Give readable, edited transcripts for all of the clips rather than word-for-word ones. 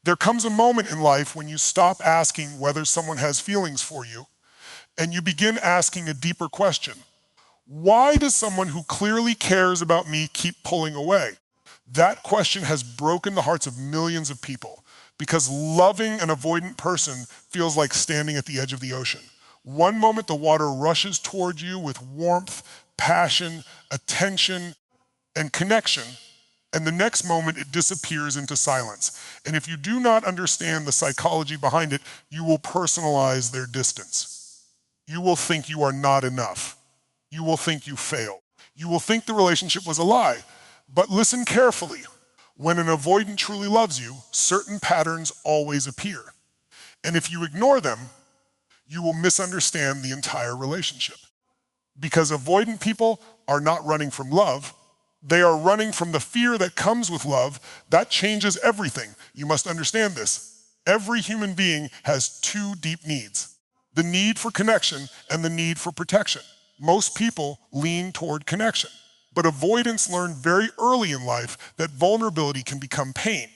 There comes a moment in life when you stop asking whether someone has feelings for you and you begin asking a deeper question. Why does someone who clearly cares about me keep pulling away? That question has broken the hearts of millions of people because loving an avoidant person feels like standing at the edge of the ocean. One moment the water rushes toward you with warmth, passion, attention, and connection, and the next moment it disappears into silence. And if you do not understand the psychology behind it, you will personalize their distance. You will think you are not enough. You will think you failed. You will think the relationship was a lie. But listen carefully. When an avoidant truly loves you, certain patterns always appear. And if you ignore them, you will misunderstand the entire relationship. Because avoidant people are not running from love. They are running from the fear that comes with love. That changes everything. You must understand this. Every human being has two deep needs: the need for connection and the need for protection. Most people lean toward connection, but avoidants learn very early in life that vulnerability can become pain.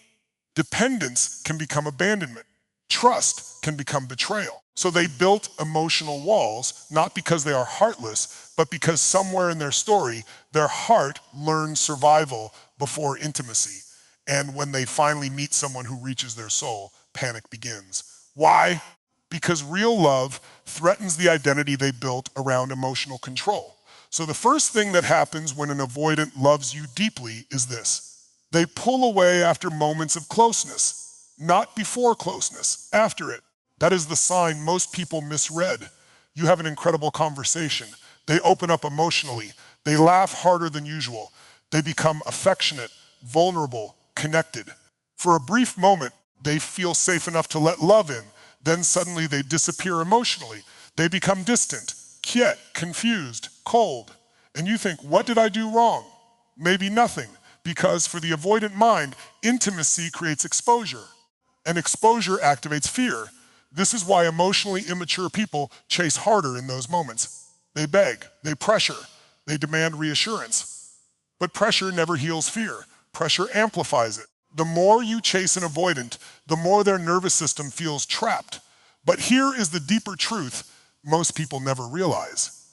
Dependence can become abandonment. Trust can become betrayal. So they built emotional walls, not because they are heartless, but because somewhere in their story, their heart learned survival before intimacy. And when they finally meet someone who reaches their soul, panic begins. Why? Because real love threatens the identity they built around emotional control. So the first thing that happens when an avoidant loves you deeply is this: they pull away after moments of closeness, not before closeness, after it. That is the sign most people misread. You have an incredible conversation. They open up emotionally. They laugh harder than usual. They become affectionate, vulnerable, connected. For a brief moment, they feel safe enough to let love in. Then suddenly they disappear emotionally. They become distant, quiet, confused, cold. And you think, what did I do wrong? Maybe nothing, because for the avoidant mind, intimacy creates exposure, and exposure activates fear. This is why emotionally immature people chase harder in those moments. They beg, they pressure, they demand reassurance. But pressure never heals fear. Pressure amplifies it. The more you chase an avoidant, the more their nervous system feels trapped. But here is the deeper truth most people never realize.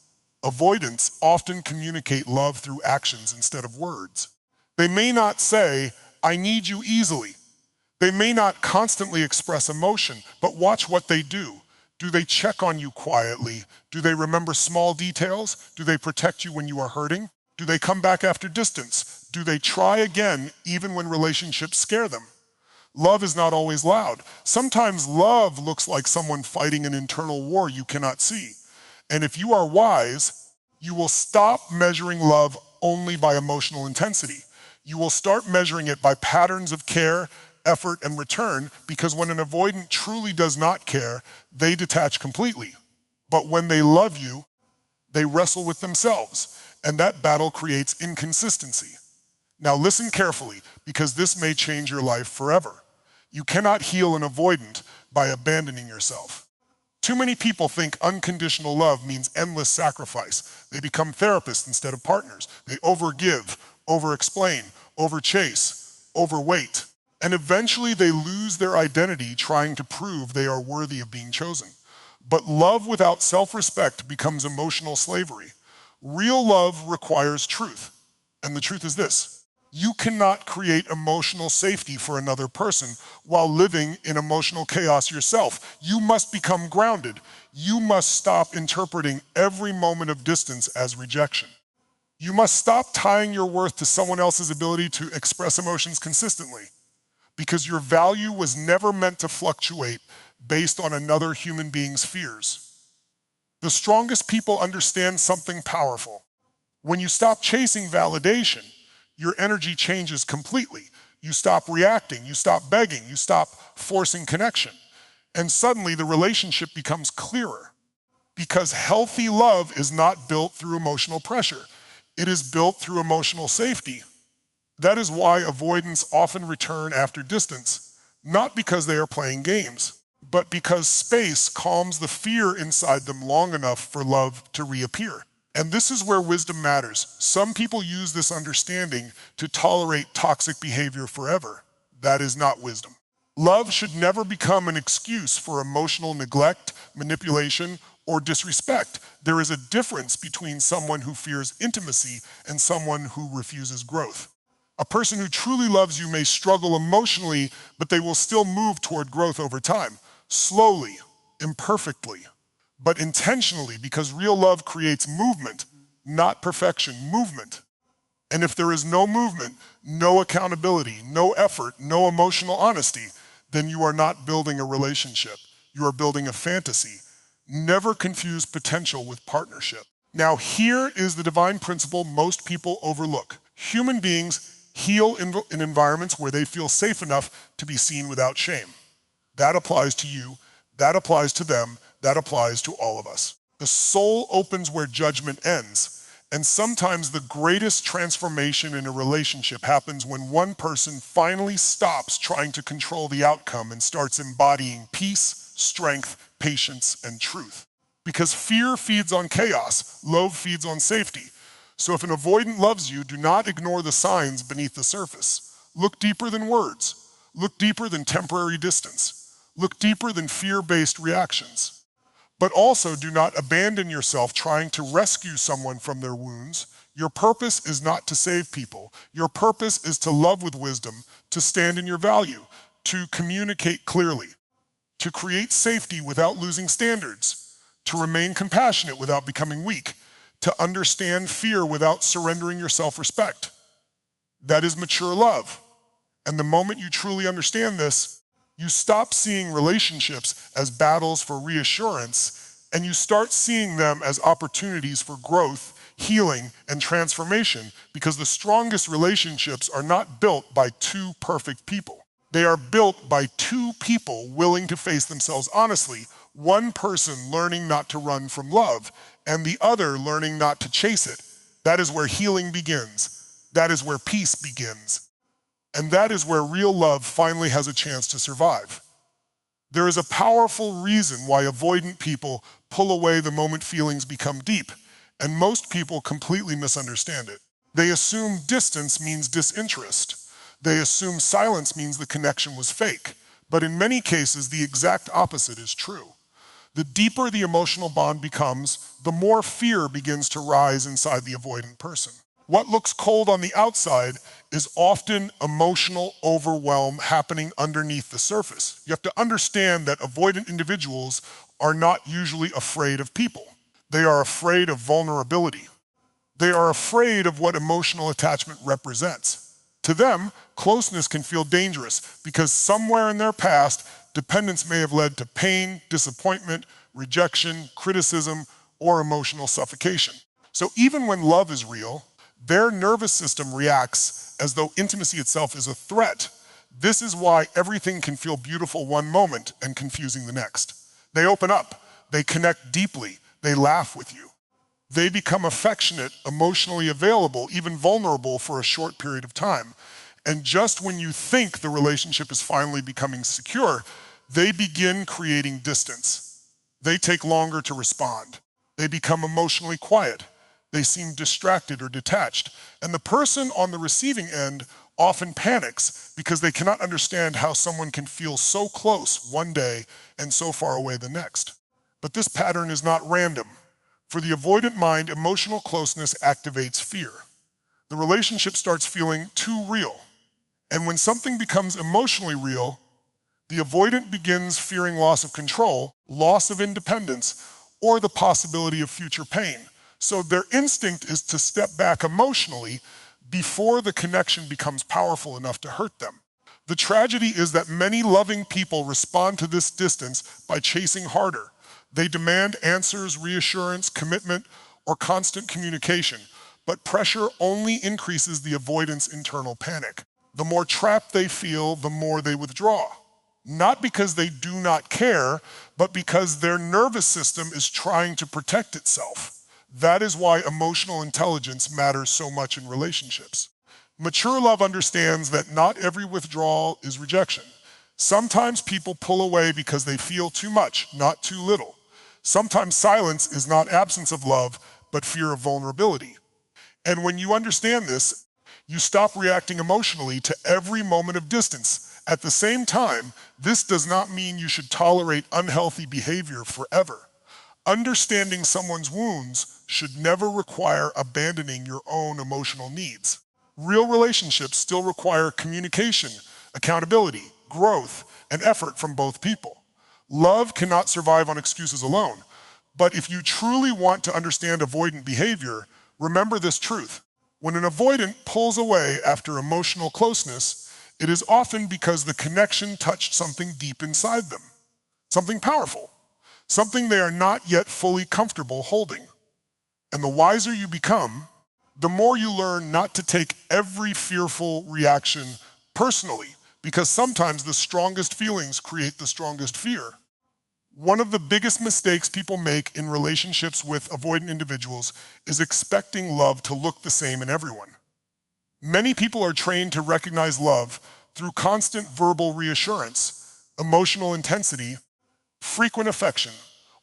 Avoidants often communicate love through actions instead of words. They may not say, "I need you" easily. They may not constantly express emotion, but watch what they do. Do they check on you quietly? Do they remember small details? Do they protect you when you are hurting? Do they come back after distance? Do they try again even when relationships scare them? Love is not always loud. Sometimes love looks like someone fighting an internal war you cannot see. And if you are wise, you will stop measuring love only by emotional intensity. You will start measuring it by patterns of care, effort, and return, because when an avoidant truly does not care, they detach completely. But when they love you, they wrestle with themselves, and that battle creates inconsistency. Now listen carefully, because this may change your life forever. You cannot heal an avoidant by abandoning yourself. Too many people think unconditional love means endless sacrifice. They become therapists instead of partners. They overgive, overexplain, overchase, overweight. And eventually they lose their identity trying to prove they are worthy of being chosen. But love without self-respect becomes emotional slavery. Real love requires truth. And the truth is this: you cannot create emotional safety for another person while living in emotional chaos yourself. You must become grounded. You must stop interpreting every moment of distance as rejection. You must stop tying your worth to someone else's ability to express emotions consistently, because your value was never meant to fluctuate based on another human being's fears. The strongest people understand something powerful. When you stop chasing validation, your energy changes completely. You stop reacting, you stop begging, you stop forcing connection. And suddenly the relationship becomes clearer, because healthy love is not built through emotional pressure. It is built through emotional safety. That is why avoidants often return after distance, not because they are playing games, but because space calms the fear inside them long enough for love to reappear. And this is where wisdom matters. Some people use this understanding to tolerate toxic behavior forever. That is not wisdom. Love should never become an excuse for emotional neglect, manipulation, or disrespect. There is a difference between someone who fears intimacy and someone who refuses growth. A person who truly loves you may struggle emotionally, but they will still move toward growth over time, slowly, imperfectly, but intentionally, because real love creates movement, not perfection, movement. And if there is no movement, no accountability, no effort, no emotional honesty, then you are not building a relationship. You are building a fantasy. Never confuse potential with partnership. Now, here is the divine principle most people overlook. Human beings heal in environments where they feel safe enough to be seen without shame. That applies to you, that applies to them, that applies to all of us. The soul opens where judgment ends. And sometimes the greatest transformation in a relationship happens when one person finally stops trying to control the outcome and starts embodying peace, strength, patience, and truth. Because fear feeds on chaos, love feeds on safety. So if an avoidant loves you, do not ignore the signs beneath the surface. Look deeper than words. Look deeper than temporary distance. Look deeper than fear-based reactions. But also do not abandon yourself trying to rescue someone from their wounds. Your purpose is not to save people. Your purpose is to love with wisdom, to stand in your value, to communicate clearly, to create safety without losing standards, to remain compassionate without becoming weak, to understand fear without surrendering your self-respect. That is mature love. And the moment you truly understand this, you stop seeing relationships as battles for reassurance, and you start seeing them as opportunities for growth, healing, and transformation, because the strongest relationships are not built by two perfect people. They are built by two people willing to face themselves honestly, one person learning not to run from love, and the other learning not to chase it. That is where healing begins. That is where peace begins. And that is where real love finally has a chance to survive. There is a powerful reason why avoidant people pull away the moment feelings become deep, and most people completely misunderstand it. They assume distance means disinterest. They assume silence means the connection was fake. But in many cases, the exact opposite is true. The deeper the emotional bond becomes, the more fear begins to rise inside the avoidant person. What looks cold on the outside is often emotional overwhelm happening underneath the surface. You have to understand that avoidant individuals are not usually afraid of people. They are afraid of vulnerability. They are afraid of what emotional attachment represents. To them, closeness can feel dangerous because somewhere in their past, dependence may have led to pain, disappointment, rejection, criticism, or emotional suffocation. So even when love is real, their nervous system reacts as though intimacy itself is a threat. This is why everything can feel beautiful one moment and confusing the next. They open up, they connect deeply, they laugh with you. They become affectionate, emotionally available, even vulnerable for a short period of time. And just when you think the relationship is finally becoming secure, they begin creating distance. They take longer to respond. They become emotionally quiet. They seem distracted or detached. And the person on the receiving end often panics because they cannot understand how someone can feel so close one day and so far away the next. But this pattern is not random. For the avoidant mind, emotional closeness activates fear. The relationship starts feeling too real. And when something becomes emotionally real, the avoidant begins fearing loss of control, loss of independence, or the possibility of future pain. So their instinct is to step back emotionally before the connection becomes powerful enough to hurt them. The tragedy is that many loving people respond to this distance by chasing harder. They demand answers, reassurance, commitment, or constant communication, but pressure only increases the avoidant's internal panic. The more trapped they feel, the more they withdraw. Not because they do not care, but because their nervous system is trying to protect itself. That is why emotional intelligence matters so much in relationships. Mature love understands that not every withdrawal is rejection. Sometimes people pull away because they feel too much, not too little. Sometimes silence is not absence of love, but fear of vulnerability. And when you understand this, you stop reacting emotionally to every moment of distance At the same time, this does not mean you should tolerate unhealthy behavior forever. Understanding someone's wounds should never require abandoning your own emotional needs. Real relationships still require communication, accountability, growth, and effort from both people. Love cannot survive on excuses alone, but if you truly want to understand avoidant behavior, remember this truth. When an avoidant pulls away after emotional closeness, it is often because the connection touched something deep inside them, something powerful, something they are not yet fully comfortable holding. And the wiser you become, the more you learn not to take every fearful reaction personally, because sometimes the strongest feelings create the strongest fear. One of the biggest mistakes people make in relationships with avoidant individuals is expecting love to look the same in everyone. Many people are trained to recognize love through constant verbal reassurance, emotional intensity, frequent affection,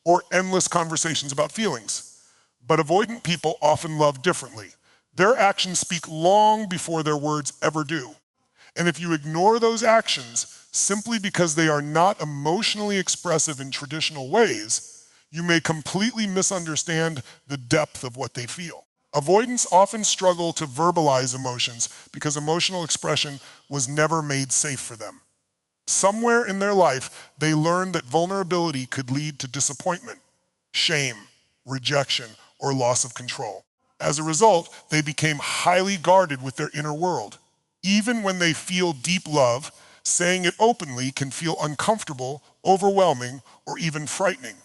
or endless conversations about feelings. But avoidant people often love differently. Their actions speak long before their words ever do. And if you ignore those actions simply because they are not emotionally expressive in traditional ways, you may completely misunderstand the depth of what they feel. Avoidants often struggle to verbalize emotions because emotional expression was never made safe for them. Somewhere in their life, they learned that vulnerability could lead to disappointment, shame, rejection, or loss of control. As a result, they became highly guarded with their inner world. Even when they feel deep love, saying it openly can feel uncomfortable, overwhelming, or even frightening.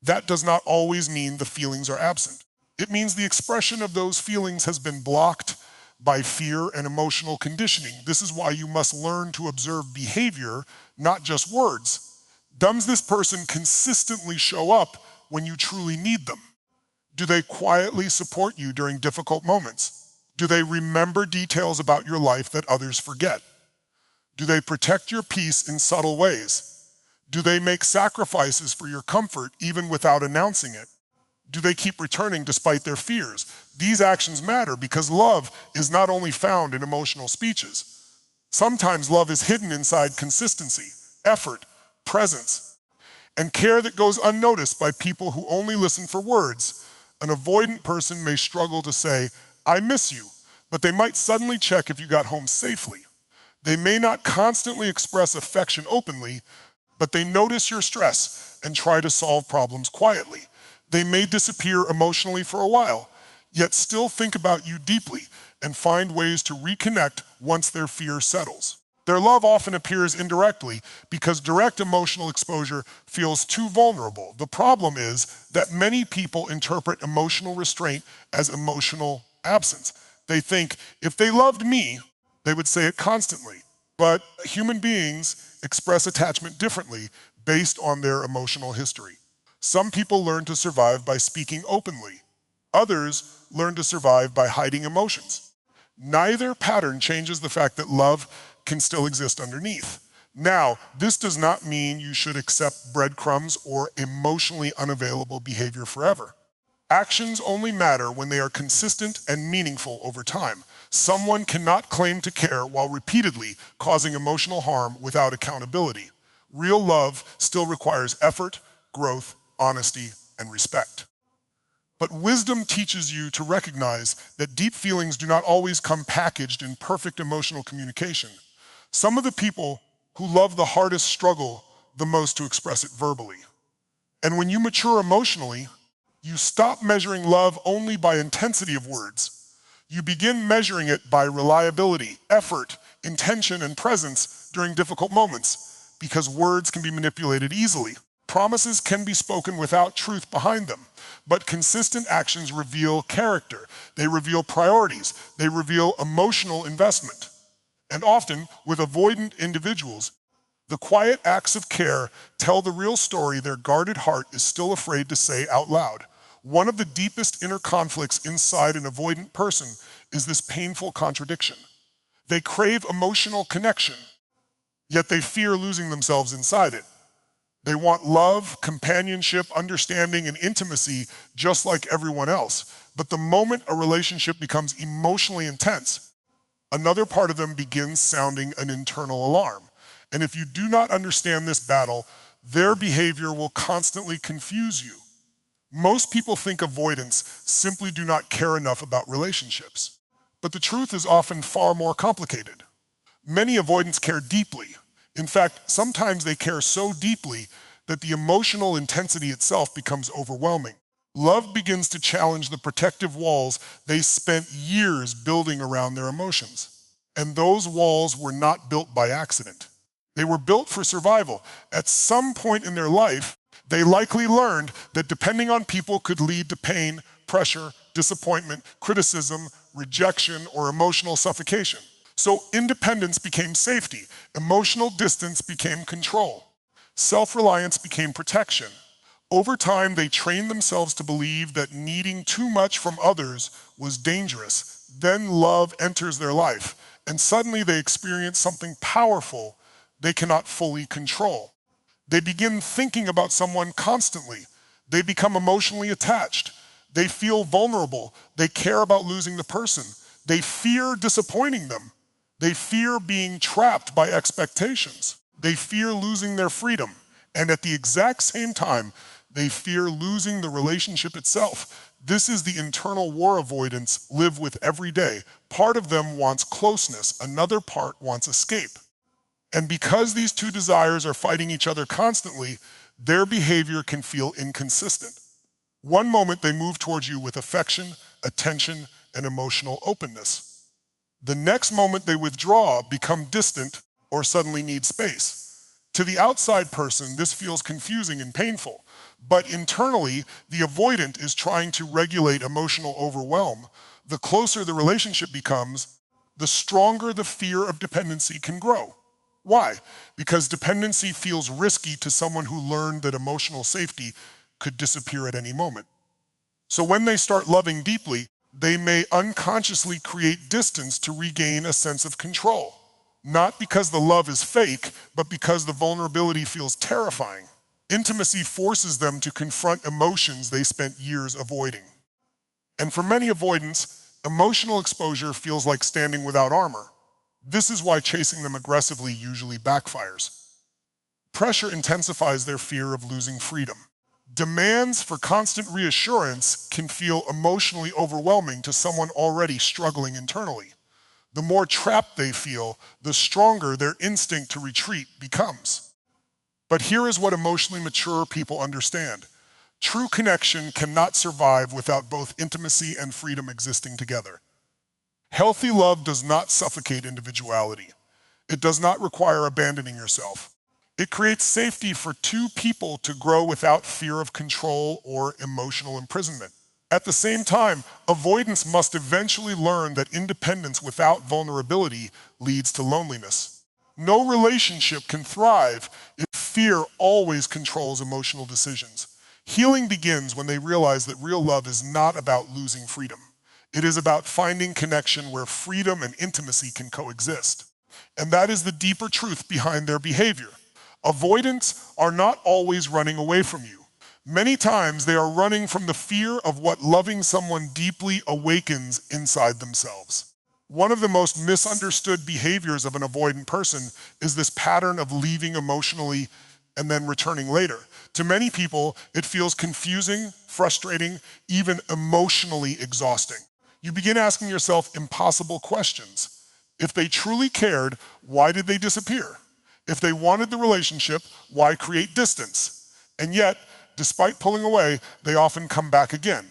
That does not always mean the feelings are absent. It means the expression of those feelings has been blocked by fear and emotional conditioning. This is why you must learn to observe behavior, not just words. Does this person consistently show up when you truly need them? Do they quietly support you during difficult moments? Do they remember details about your life that others forget? Do they protect your peace in subtle ways? Do they make sacrifices for your comfort even without announcing it? Do they keep returning despite their fears? These actions matter because love is not only found in emotional speeches. Sometimes love is hidden inside consistency, effort, presence, and care that goes unnoticed by people who only listen for words. An avoidant person may struggle to say, "I miss you," but they might suddenly check if you got home safely. They may not constantly express affection openly, but they notice your stress and try to solve problems quietly. They may disappear emotionally for a while, yet still think about you deeply and find ways to reconnect once their fear settles. Their love often appears indirectly because direct emotional exposure feels too vulnerable. The problem is that many people interpret emotional restraint as emotional absence. They think if they loved me, they would say it constantly. But human beings express attachment differently based on their emotional history. Some people learn to survive by speaking openly. Others learn to survive by hiding emotions. Neither pattern changes the fact that love can still exist underneath. Now, this does not mean you should accept breadcrumbs or emotionally unavailable behavior forever. Actions only matter when they are consistent and meaningful over time. Someone cannot claim to care while repeatedly causing emotional harm without accountability. Real love still requires effort, growth, honesty, and respect. But wisdom teaches you to recognize that deep feelings do not always come packaged in perfect emotional communication. Some of the people who love the hardest struggle the most to express it verbally. And when you mature emotionally, you stop measuring love only by intensity of words. You begin measuring it by reliability, effort, intention, and presence during difficult moments, because words can be manipulated easily. Promises can be spoken without truth behind them, but consistent actions reveal character. They reveal priorities. They reveal emotional investment. And often, with avoidant individuals, the quiet acts of care tell the real story their guarded heart is still afraid to say out loud. One of the deepest inner conflicts inside an avoidant person is this painful contradiction. They crave emotional connection, yet they fear losing themselves inside it. They want love, companionship, understanding, and intimacy just like everyone else. But the moment a relationship becomes emotionally intense, another part of them begins sounding an internal alarm. And if you do not understand this battle, their behavior will constantly confuse you. Most people think avoidants simply do not care enough about relationships. But the truth is often far more complicated. Many avoidants care deeply. In fact, sometimes they care so deeply that the emotional intensity itself becomes overwhelming. Love begins to challenge the protective walls they spent years building around their emotions. And those walls were not built by accident. They were built for survival. At some point in their life, they likely learned that depending on people could lead to pain, pressure, disappointment, criticism, rejection, or emotional suffocation. So independence became safety, emotional distance became control, self-reliance became protection. Over time, they trained themselves to believe that needing too much from others was dangerous. Then love enters their life, and suddenly they experience something powerful they cannot fully control. They begin thinking about someone constantly. They become emotionally attached. They feel vulnerable. They care about losing the person. They fear disappointing them. They fear being trapped by expectations. They fear losing their freedom. And at the exact same time, they fear losing the relationship itself. This is the internal war avoidants live with every day. Part of them wants closeness. Another part wants escape. And because these two desires are fighting each other constantly, their behavior can feel inconsistent. One moment they move towards you with affection, attention, and emotional openness. The next moment they withdraw, become distant, or suddenly need space. To the outside person, this feels confusing and painful. But internally, the avoidant is trying to regulate emotional overwhelm. The closer the relationship becomes, the stronger the fear of dependency can grow. Why? Because dependency feels risky to someone who learned that emotional safety could disappear at any moment. So when they start loving deeply, they may unconsciously create distance to regain a sense of control. Not because the love is fake, but because the vulnerability feels terrifying. Intimacy forces them to confront emotions they spent years avoiding. And for many avoidants, emotional exposure feels like standing without armor. This is why chasing them aggressively usually backfires. Pressure intensifies their fear of losing freedom. Demands for constant reassurance can feel emotionally overwhelming to someone already struggling internally. The more trapped they feel, the stronger their instinct to retreat becomes. But here is what emotionally mature people understand. True connection cannot survive without both intimacy and freedom existing together. Healthy love does not suffocate individuality. It does not require abandoning yourself. It creates safety for two people to grow without fear of control or emotional imprisonment. At the same time, avoidance must eventually learn that independence without vulnerability leads to loneliness. No relationship can thrive if fear always controls emotional decisions. Healing begins when they realize that real love is not about losing freedom. It is about finding connection where freedom and intimacy can coexist. And that is the deeper truth behind their behavior. Avoidants are not always running away from you. Many times they are running from the fear of what loving someone deeply awakens inside themselves. One of the most misunderstood behaviors of an avoidant person is this pattern of leaving emotionally and then returning later. To many people, it feels confusing, frustrating, even emotionally exhausting. You begin asking yourself impossible questions. If they truly cared, why did they disappear? If they wanted the relationship, why create distance? And yet, despite pulling away, they often come back again.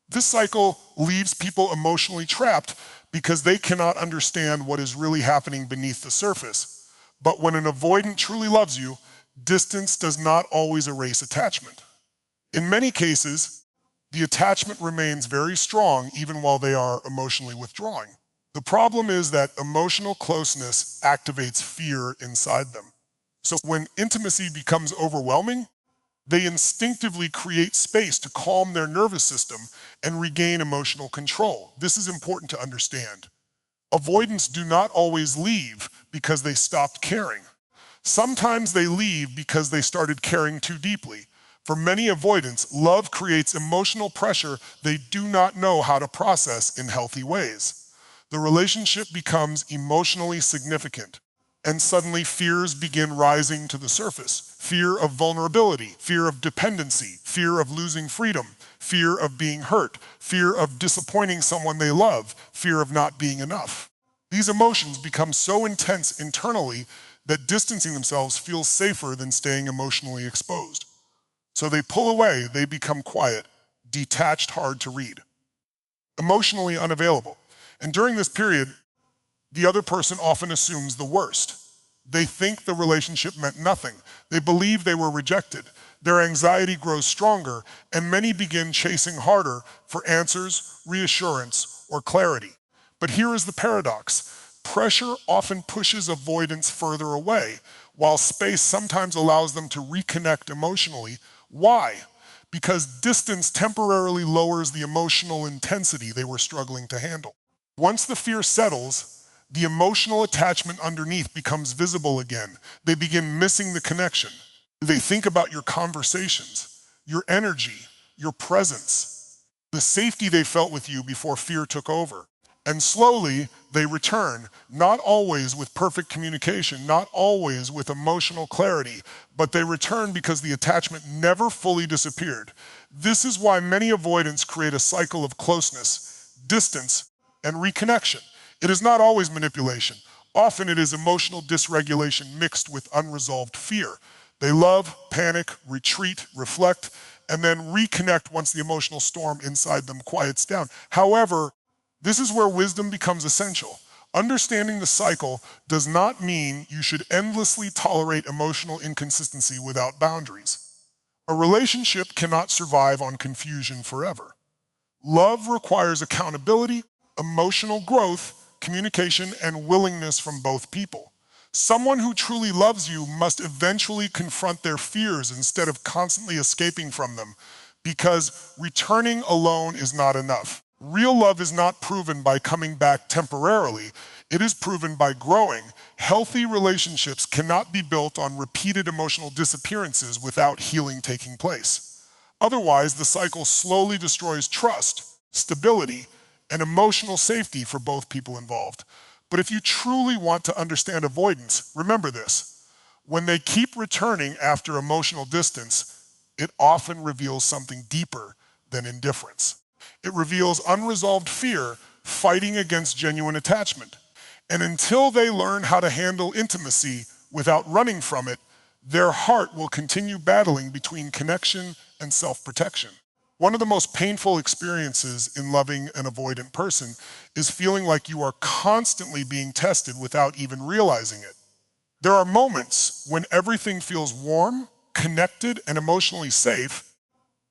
This cycle leaves people emotionally trapped because they cannot understand what is really happening beneath the surface. But when an avoidant truly loves you, distance does not always erase attachment. In many cases, the attachment remains very strong even while they are emotionally withdrawing. The problem is that emotional closeness activates fear inside them. So when intimacy becomes overwhelming, they instinctively create space to calm their nervous system and regain emotional control. This is important to understand. Avoidants do not always leave because they stopped caring. Sometimes they leave because they started caring too deeply. For many avoidants, love creates emotional pressure they do not know how to process in healthy ways. The relationship becomes emotionally significant. And suddenly fears begin rising to the surface. Fear of vulnerability, fear of dependency, fear of losing freedom, fear of being hurt, fear of disappointing someone they love, fear of not being enough. These emotions become so intense internally that distancing themselves feels safer than staying emotionally exposed. So they pull away, they become quiet, detached, hard to read, emotionally unavailable. And during this period, the other person often assumes the worst. They think the relationship meant nothing. They believe they were rejected. Their anxiety grows stronger, and many begin chasing harder for answers, reassurance, or clarity. But here is the paradox. Pressure often pushes avoidance further away, while space sometimes allows them to reconnect emotionally. Why? Because distance temporarily lowers the emotional intensity they were struggling to handle. Once the fear settles, the emotional attachment underneath becomes visible again. They begin missing the connection. They think about your conversations, your energy, your presence, the safety they felt with you before fear took over. And slowly, they return, not always with perfect communication, not always with emotional clarity, but they return because the attachment never fully disappeared. This is why many avoidants create a cycle of closeness, distance, and reconnection. It is not always manipulation. Often it is emotional dysregulation mixed with unresolved fear. They love, panic, retreat, reflect, and then reconnect once the emotional storm inside them quiets down. However, this is where wisdom becomes essential. Understanding the cycle does not mean you should endlessly tolerate emotional inconsistency without boundaries. A relationship cannot survive on confusion forever. Love requires accountability, emotional growth, communication, and willingness from both people. Someone who truly loves you must eventually confront their fears instead of constantly escaping from them, because returning alone is not enough. Real love is not proven by coming back temporarily. It is proven by growing. Healthy relationships cannot be built on repeated emotional disappearances without healing taking place. Otherwise, the cycle slowly destroys trust, stability, and emotional safety for both people involved. But if you truly want to understand avoidance, remember this. When they keep returning after emotional distance, it often reveals something deeper than indifference. It reveals unresolved fear fighting against genuine attachment. And until they learn how to handle intimacy without running from it, their heart will continue battling between connection and self-protection. One of the most painful experiences in loving an avoidant person is feeling like you are constantly being tested without even realizing it. There are moments when everything feels warm, connected, and emotionally safe,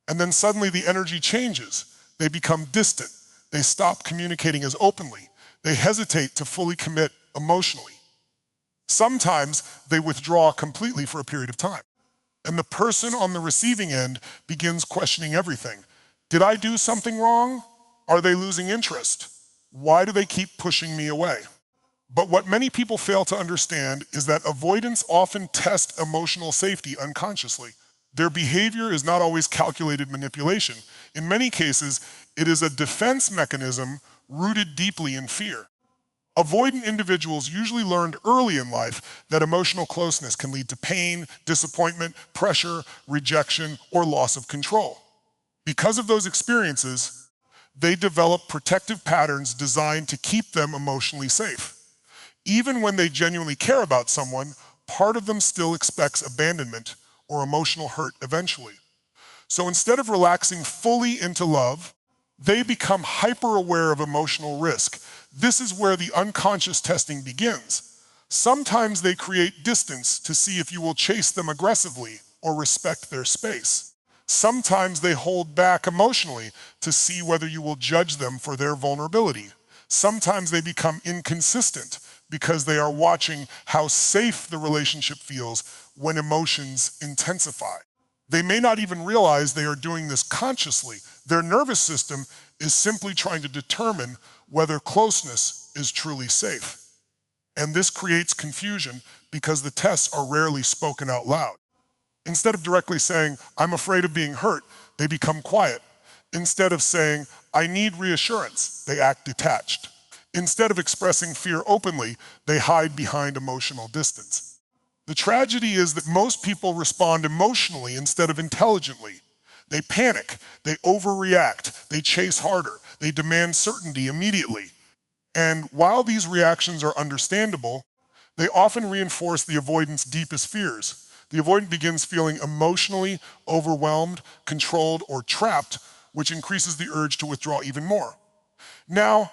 and then suddenly the energy changes. They become distant. They stop communicating as openly. They hesitate to fully commit emotionally. Sometimes they withdraw completely for a period of time. And the person on the receiving end begins questioning everything. Did I do something wrong? Are they losing interest? Why do they keep pushing me away? But what many people fail to understand is that avoidants often test emotional safety unconsciously. Their behavior is not always calculated manipulation. In many cases, it is a defense mechanism rooted deeply in fear. Avoidant individuals usually learned early in life that emotional closeness can lead to pain, disappointment, pressure, rejection, or loss of control. Because of those experiences, they develop protective patterns designed to keep them emotionally safe. Even when they genuinely care about someone, part of them still expects abandonment or emotional hurt eventually. So instead of relaxing fully into love, they become hyper-aware of emotional risk. This is where the unconscious testing begins. Sometimes they create distance to see if you will chase them aggressively or respect their space. Sometimes they hold back emotionally to see whether you will judge them for their vulnerability. Sometimes they become inconsistent because they are watching how safe the relationship feels when emotions intensify. They may not even realize they are doing this consciously. Their nervous system is simply trying to determine whether closeness is truly safe. And this creates confusion because the tests are rarely spoken out loud. Instead of directly saying, I'm afraid of being hurt, they become quiet. Instead of saying, I need reassurance, they act detached. Instead of expressing fear openly, they hide behind emotional distance. The tragedy is that most people respond emotionally instead of intelligently. They panic, they overreact, they chase harder, they demand certainty immediately. And while these reactions are understandable, they often reinforce the avoidant's deepest fears. The avoidant begins feeling emotionally overwhelmed, controlled, or trapped, which increases the urge to withdraw even more. Now,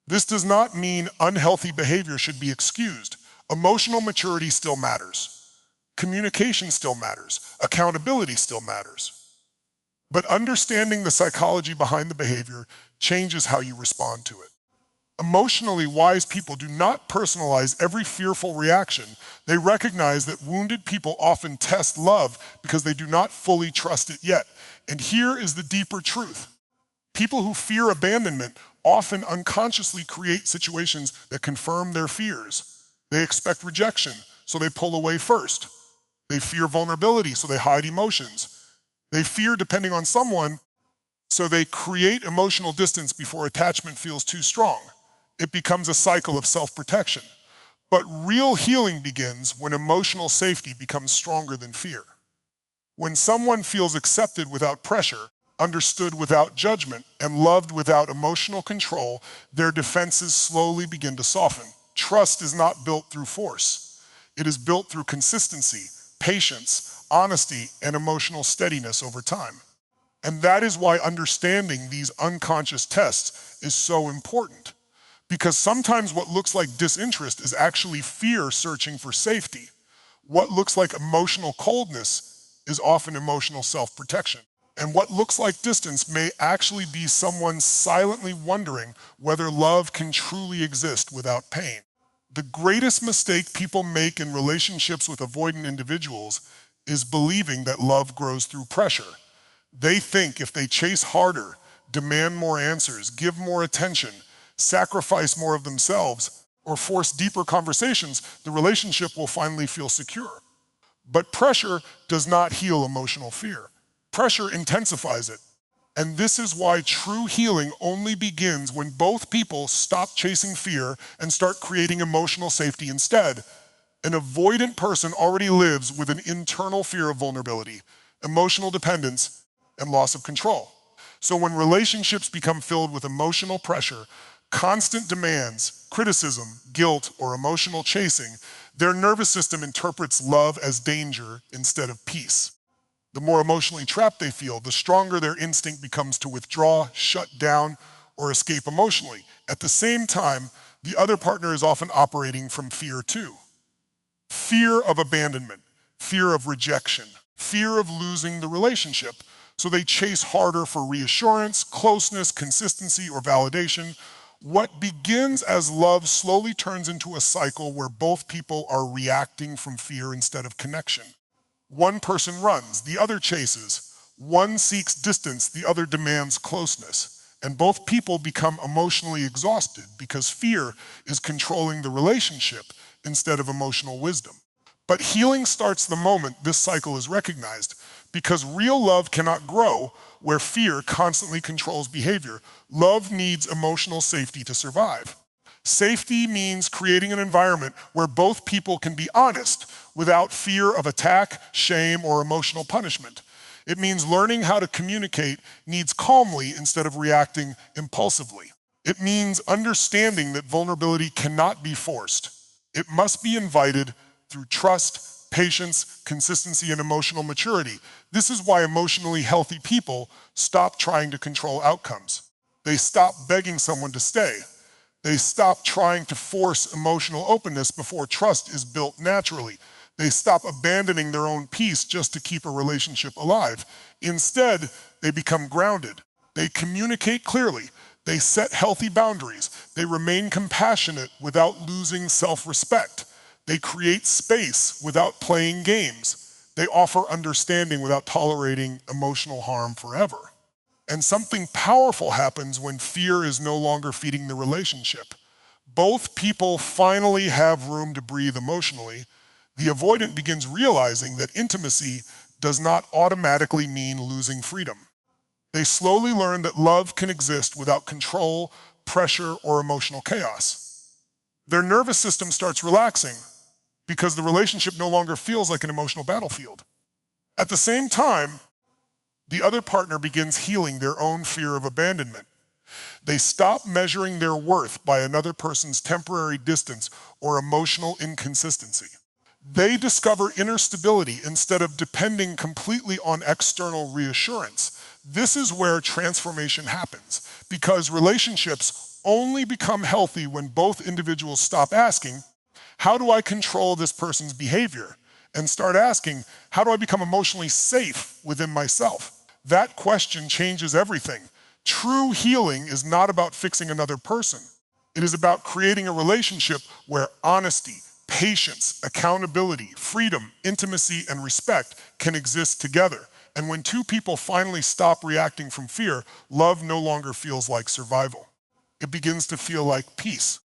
this does not mean unhealthy behavior should be excused. Emotional maturity still matters. Communication still matters. Accountability still matters. But understanding the psychology behind the behavior changes how you respond to it. Emotionally wise people do not personalize every fearful reaction. They recognize that wounded people often test love because they do not fully trust it yet. And here is the deeper truth. People who fear abandonment often unconsciously create situations that confirm their fears. They expect rejection, so they pull away first. They fear vulnerability, so they hide emotions. They fear depending on someone, so they create emotional distance before attachment feels too strong. It becomes a cycle of self-protection. But real healing begins when emotional safety becomes stronger than fear. When someone feels accepted without pressure, understood without judgment, and loved without emotional control, their defenses slowly begin to soften. Trust is not built through force. It is built through consistency, patience, honesty, and emotional steadiness over time. And that is why understanding these unconscious tests is so important. Because sometimes what looks like disinterest is actually fear searching for safety. What looks like emotional coldness is often emotional self-protection. And what looks like distance may actually be someone silently wondering whether love can truly exist without pain. The greatest mistake people make in relationships with avoidant individuals is believing that love grows through pressure. They think if they chase harder, demand more answers, give more attention, sacrifice more of themselves, or force deeper conversations, the relationship will finally feel secure. But pressure does not heal emotional fear. Pressure intensifies it. And this is why true healing only begins when both people stop chasing fear and start creating emotional safety instead. An avoidant person already lives with an internal fear of vulnerability, emotional dependence, and loss of control. So when relationships become filled with emotional pressure, constant demands, criticism, guilt, or emotional chasing, their nervous system interprets love as danger instead of peace. The more emotionally trapped they feel, the stronger their instinct becomes to withdraw, shut down, or escape emotionally. At the same time, the other partner is often operating from fear too. Fear of abandonment, fear of rejection, fear of losing the relationship. So they chase harder for reassurance, closeness, consistency, or validation. What begins as love slowly turns into a cycle where both people are reacting from fear instead of connection. One person runs, the other chases. One seeks distance, the other demands closeness. And both people become emotionally exhausted because fear is controlling the relationship instead of emotional wisdom. But healing starts the moment this cycle is recognized, because real love cannot grow where fear constantly controls behavior. Love needs emotional safety to survive. Safety means creating an environment where both people can be honest without fear of attack, shame, or emotional punishment. It means learning how to communicate needs calmly instead of reacting impulsively. It means understanding that vulnerability cannot be forced. It must be invited through trust, patience, consistency, and emotional maturity. This is why emotionally healthy people stop trying to control outcomes. They stop begging someone to stay. They stop trying to force emotional openness before trust is built naturally. They stop abandoning their own peace just to keep a relationship alive. Instead, they become grounded. They communicate clearly. They set healthy boundaries. They remain compassionate without losing self-respect. They create space without playing games. They offer understanding without tolerating emotional harm forever. And something powerful happens when fear is no longer feeding the relationship. Both people finally have room to breathe emotionally. The avoidant begins realizing that intimacy does not automatically mean losing freedom. They slowly learn that love can exist without control, pressure, or emotional chaos. Their nervous system starts relaxing because the relationship no longer feels like an emotional battlefield. At the same time, the other partner begins healing their own fear of abandonment. They stop measuring their worth by another person's temporary distance or emotional inconsistency. They discover inner stability instead of depending completely on external reassurance. This is where transformation happens, because relationships only become healthy when both individuals stop asking, how do I control this person's behavior? And start asking, how do I become emotionally safe within myself? That question changes everything. True healing is not about fixing another person. It is about creating a relationship where honesty, patience, accountability, freedom, intimacy, and respect can exist together. And when two people finally stop reacting from fear, love no longer feels like survival. It begins to feel like peace.